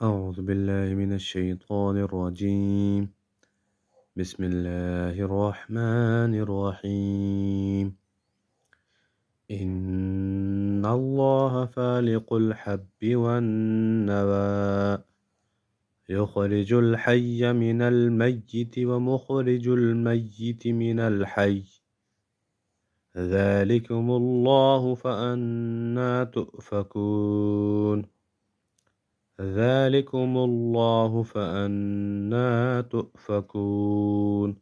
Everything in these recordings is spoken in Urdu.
أعوذ بالله من الشيطان الرجيم. بسم الله الرحمن الرحيم. إن الله فالق الحب والنوى يخرج الحي من الميت ومخرج الميت من الحي ذلكم الله فأنى تؤفكون ذلكم الله فأنى تؤفكون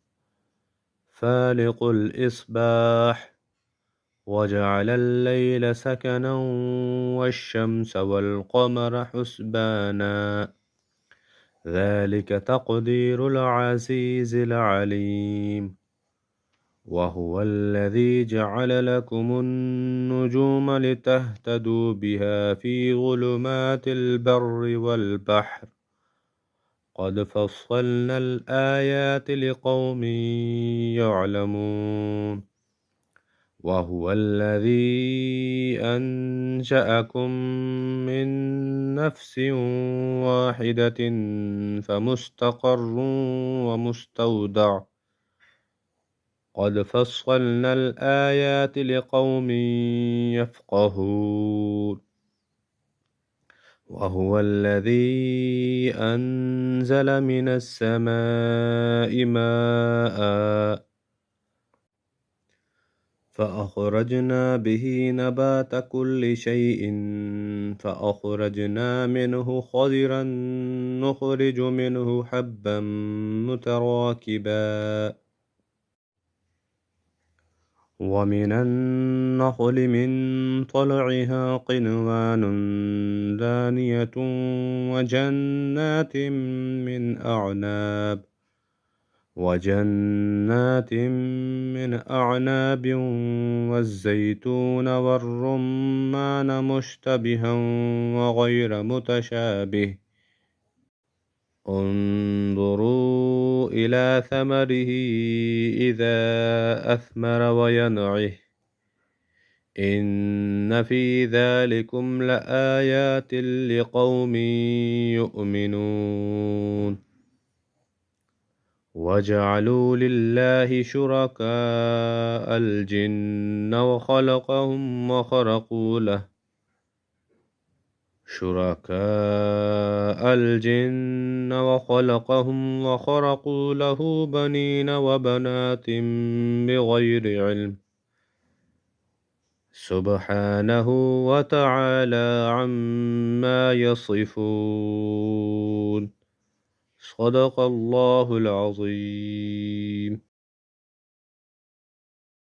فالق الإصباح وجعل الليل سكنا والشمس والقمر حسبانا ذلك تقدير العزيز العليم وهو الذي جعل لكم النجوم لتهتدوا بها في ظلمات البر والبحر قد فصلنا الآيات لقوم يعلمون وهو الذي أنشأكم من نفس واحدة فمستقر ومستودع قد فصلنا الآيات لقوم يفقهون وهو الذي أنزل من السماء ماء فأخرجنا به نبات كل شيء فأخرجنا منه خضرا نخرج منه حبا متراكبا ومن النخل من طلعها قنوان دانية وجنات من أعناب والزيتون والرمان مشتبها وغير متشابه انظروا إلى ثمره إذا أثمر وينعه إن في ذلكم لآيات لقوم يؤمنون وجعلوا لله شركاء الجن وخلقهم وخرقوا له بنين وبنات بغير علم سبحانه وتعالى عما يصفون صدق الله العظيم.